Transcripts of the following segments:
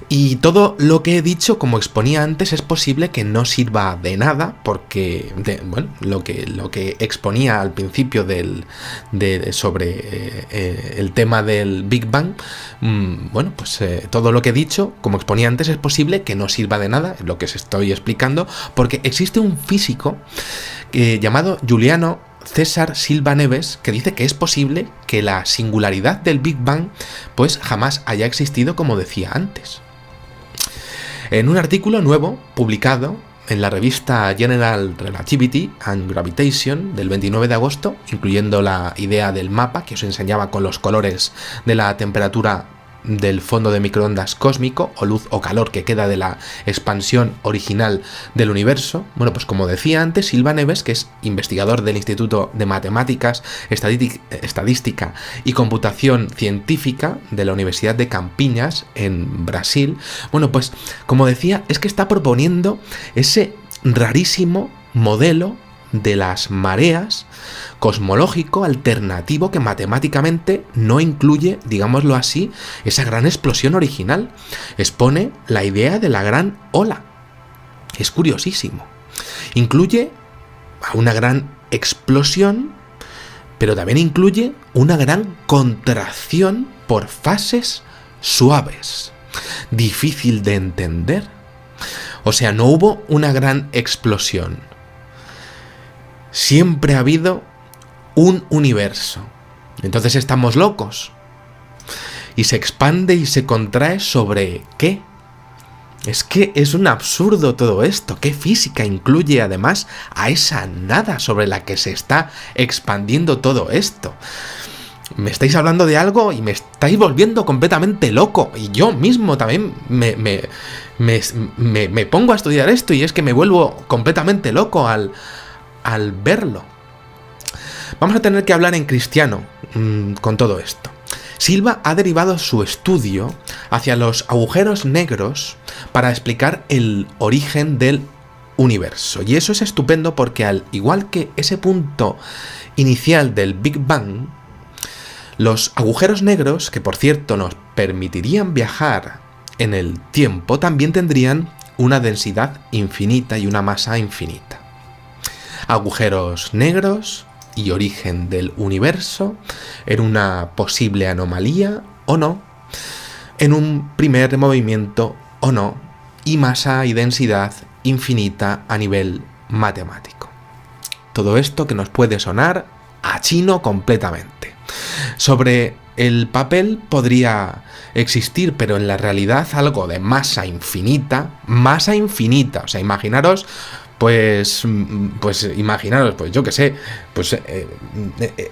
Y todo lo que he dicho, como exponía antes, es posible que no sirva de nada, porque lo que exponía al principio sobre el tema del Big Bang, todo lo que he dicho, como exponía antes, es posible que no sirva de nada, es lo que os estoy explicando, porque existe un físico llamado Juliano César Silva Neves, que dice que es posible que la singularidad del Big Bang pues jamás haya existido, como decía antes. En un artículo nuevo publicado en la revista General Relativity and Gravitation del 29 de agosto, incluyendo la idea del mapa que os enseñaba con los colores de la temperatura del fondo de microondas cósmico, o luz o calor que queda de la expansión original del universo. Bueno, pues como decía antes, Silva Neves, que es investigador del Instituto de Matemáticas, Estadística y Computación Científica de la Universidad de Campinas, en Brasil, bueno, pues como decía, es que está proponiendo ese rarísimo modelo de las mareas cosmológico alternativo que matemáticamente no incluye, digámoslo así, esa gran explosión original. Expone la idea de la gran ola. Es curiosísimo. Incluye una gran explosión, pero también incluye una gran contracción por fases suaves. Difícil de entender. O sea, no hubo una gran explosión. Siempre ha habido un universo. Entonces estamos locos. Y se expande y se contrae ¿sobre qué? Es que es un absurdo todo esto. ¿Qué física incluye además a esa nada sobre la que se está expandiendo todo esto? Me estáis hablando de algo y me estáis volviendo completamente loco. Y yo mismo también me pongo a estudiar esto y es que me vuelvo completamente loco al verlo. Vamos a tener que hablar en cristiano con todo esto. Silva ha derivado su estudio hacia los agujeros negros para explicar el origen del universo. Y eso es estupendo porque, al igual que ese punto inicial del Big Bang, los agujeros negros, que por cierto nos permitirían viajar en el tiempo, también tendrían una densidad infinita y una masa infinita. Agujeros negros y origen del universo en una posible anomalía o no, en un primer movimiento o no, y masa y densidad infinita a nivel matemático. Todo esto que nos puede sonar a chino completamente. Sobre el papel podría existir, pero en la realidad algo de masa infinita, o sea, imaginaros yo qué sé,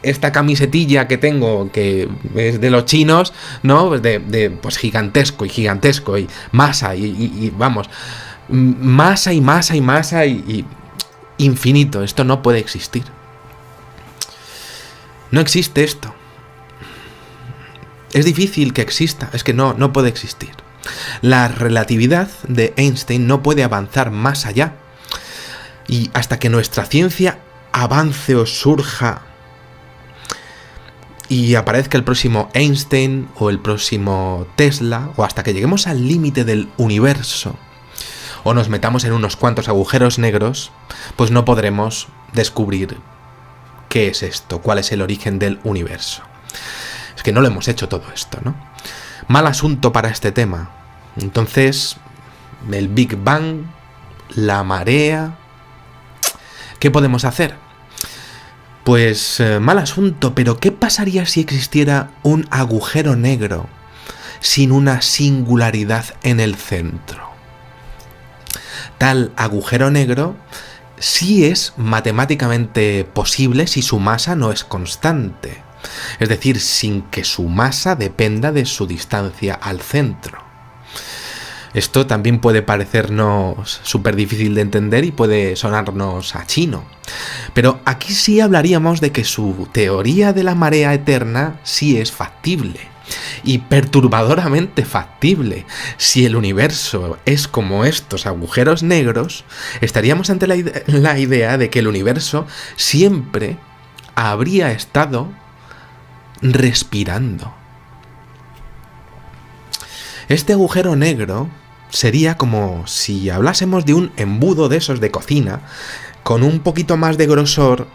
esta camisetilla que tengo, que es de los chinos, ¿no? Pues gigantesco y masa y vamos, masa y infinito. Esto no puede existir. No existe esto. Es difícil que exista, es que no puede existir. La relatividad de Einstein no puede avanzar más allá. Y hasta que nuestra ciencia avance o surja y aparezca el próximo Einstein o el próximo Tesla, o hasta que lleguemos al límite del universo o nos metamos en unos cuantos agujeros negros, pues no podremos descubrir qué es esto, cuál es el origen del universo. Es que no lo hemos hecho todo esto, ¿no? Mal asunto para este tema. Entonces, el Big Bang, la marea... ¿Qué podemos hacer? Pues mal asunto, pero ¿qué pasaría si existiera un agujero negro sin una singularidad en el centro? Tal agujero negro sí es matemáticamente posible si su masa no es constante, es decir, sin que su masa dependa de su distancia al centro. Esto también puede parecernos súper difícil de entender y puede sonarnos a chino. Pero aquí sí hablaríamos de que su teoría de la marea eterna sí es factible. Y perturbadoramente factible. Si el universo es como estos agujeros negros, estaríamos ante la idea de que el universo siempre habría estado respirando. Este agujero negro sería como si hablásemos de un embudo de esos de cocina, con un poquito más de grosor,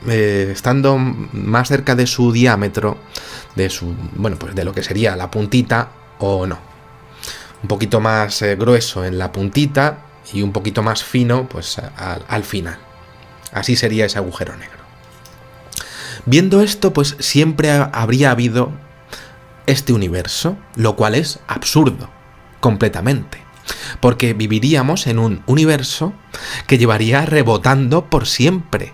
estando más cerca de su diámetro, pues de lo que sería la puntita o no. Un poquito más grueso en la puntita y un poquito más fino pues al final. Así sería ese agujero negro. Viendo esto, pues siempre habría habido este universo, lo cual es absurdo, completamente. Porque viviríamos en un universo que llevaría rebotando por siempre.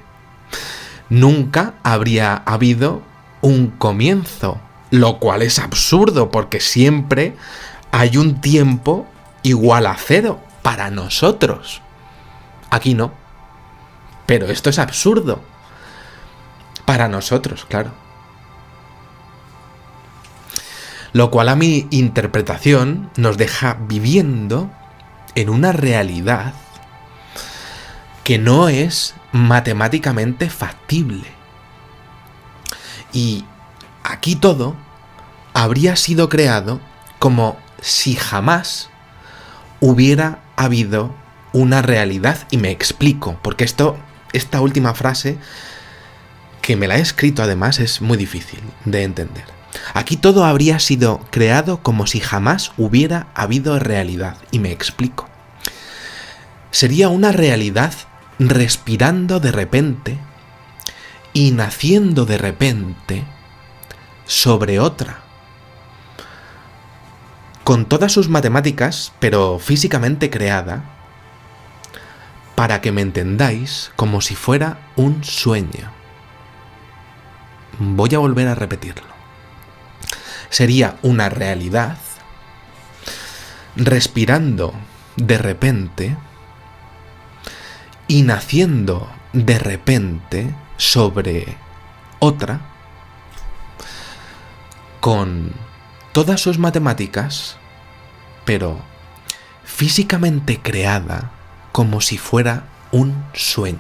Nunca habría habido un comienzo, lo cual es absurdo, porque siempre hay un tiempo igual a cero para nosotros. Aquí no. Pero esto es absurdo. Para nosotros, claro. Lo cual a mi interpretación nos deja viviendo en una realidad que no es matemáticamente factible. Y aquí todo habría sido creado como si jamás hubiera habido una realidad. Y me explico, porque esta última frase, que me la he escrito además, es muy difícil de entender. Aquí todo habría sido creado como si jamás hubiera habido realidad. Y me explico. Sería una realidad respirando de repente y naciendo de repente sobre otra, con todas sus matemáticas, pero físicamente creada, para que me entendáis, como si fuera un sueño. Voy a volver a repetirlo. Sería una realidad respirando de repente y naciendo de repente sobre otra, con todas sus matemáticas, pero físicamente creada como si fuera un sueño.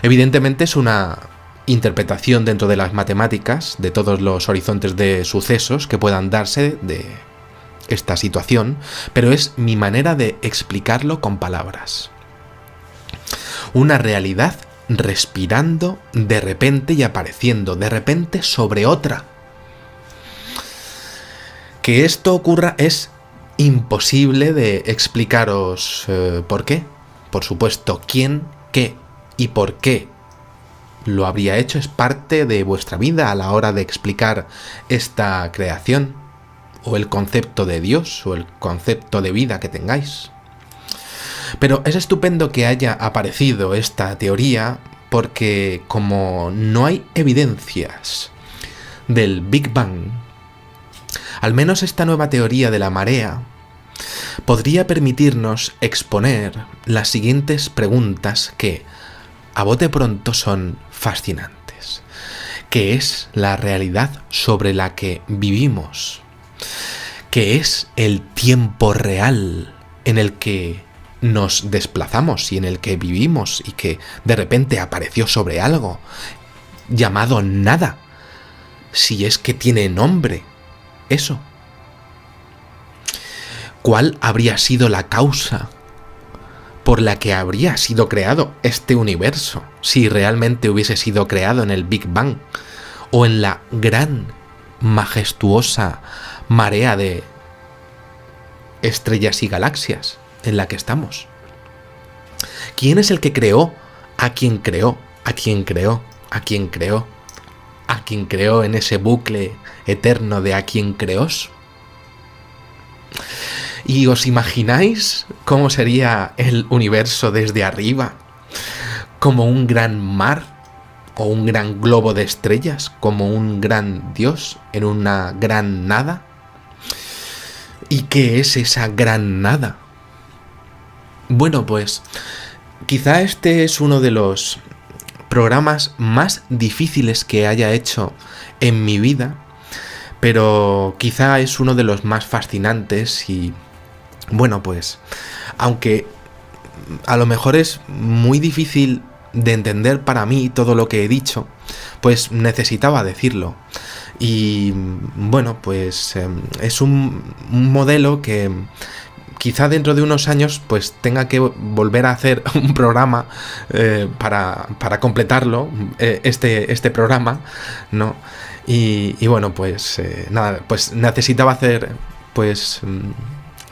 Evidentemente es una interpretación dentro de las matemáticas de todos los horizontes de sucesos que puedan darse de esta situación, pero es mi manera de explicarlo con palabras. Una realidad respirando de repente y apareciendo de repente sobre otra. Que esto ocurra es imposible de explicaros por qué. Por supuesto, quién, qué y por qué lo habría hecho es parte de vuestra vida a la hora de explicar esta creación, o el concepto de Dios, o el concepto de vida que tengáis. Pero es estupendo que haya aparecido esta teoría, porque como no hay evidencias del Big Bang, al menos esta nueva teoría de la marea podría permitirnos exponer las siguientes preguntas que, a bote pronto, son fascinantes. ¿Qué es la realidad sobre la que vivimos? ¿Qué es el tiempo real en el que nos desplazamos y en el que vivimos y que de repente apareció sobre algo llamado nada? Si es que tiene nombre eso. ¿Cuál habría sido la causa por la que habría sido creado este universo, si realmente hubiese sido creado en el Big Bang o en la gran, majestuosa marea de estrellas y galaxias en la que estamos? ¿Quién es el que creó a quien creó, a quien creó, a quien creó, a quien creó en ese bucle eterno de a quien creós? ¿Y os imagináis cómo sería el universo desde arriba? ¿Como un gran mar? ¿O un gran globo de estrellas? ¿Como un gran Dios en una gran nada? ¿Y qué es esa gran nada? Bueno, pues quizá este es uno de los programas más difíciles que haya hecho en mi vida, pero quizá es uno de los más fascinantes y, bueno, pues, aunque a lo mejor es muy difícil de entender para mí todo lo que he dicho, pues necesitaba decirlo. Y bueno, pues es un modelo que quizá dentro de unos años pues tenga que volver a hacer un programa para completarlo, este programa, ¿no? Y bueno, pues nada, pues necesitaba hacer pues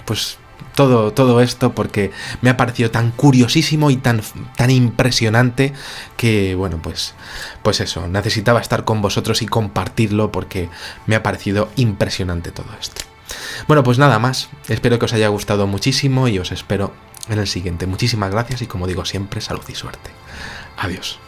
pues todo esto porque me ha parecido tan curiosísimo y tan impresionante que, bueno, pues eso, necesitaba estar con vosotros y compartirlo porque me ha parecido impresionante todo esto. Bueno, pues nada más, espero que os haya gustado muchísimo y os espero en el siguiente. Muchísimas gracias y, como digo siempre, salud y suerte. Adiós.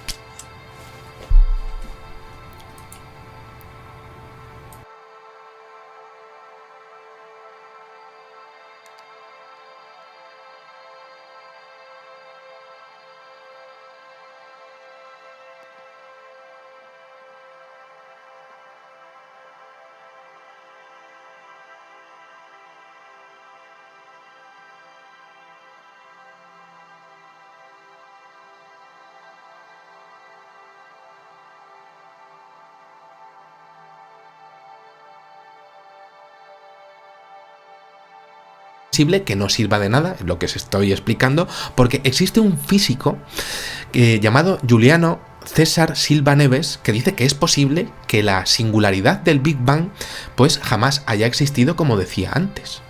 Que no sirva de nada lo que os estoy explicando, porque existe un físico llamado Juliano César Silva Neves que dice que es posible que la singularidad del Big Bang pues jamás haya existido, como decía antes,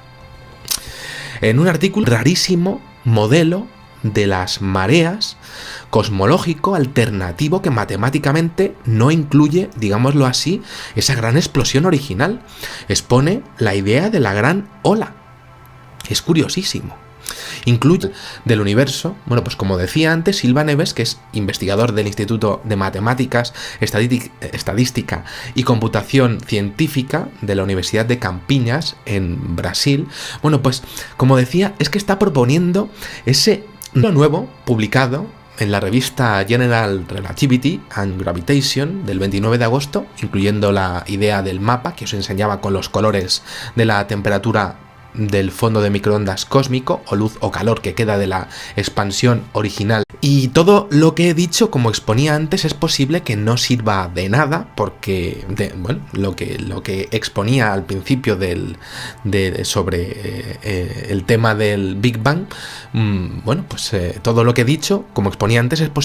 en un artículo rarísimo modelo de las mareas cosmológico alternativo que matemáticamente no incluye, digámoslo así, esa gran explosión original. Expone la idea de la gran ola. Es curiosísimo. Incluye del universo, bueno, pues como decía antes, Silva Neves, que es investigador del Instituto de Matemáticas, Estadística y Computación Científica de la Universidad de Campinas, en Brasil. Bueno, pues como decía, es que está proponiendo ese nuevo publicado en la revista General Relativity and Gravitation del 29 de agosto, incluyendo la idea del mapa que os enseñaba con los colores de la temperatura del fondo de microondas cósmico, o luz o calor que queda de la expansión original. Y todo lo que he dicho, como exponía antes, es posible que no sirva de nada, porque bueno, lo que exponía al principio sobre el tema del Big Bang, bueno, pues todo lo que he dicho, como exponía antes, es posible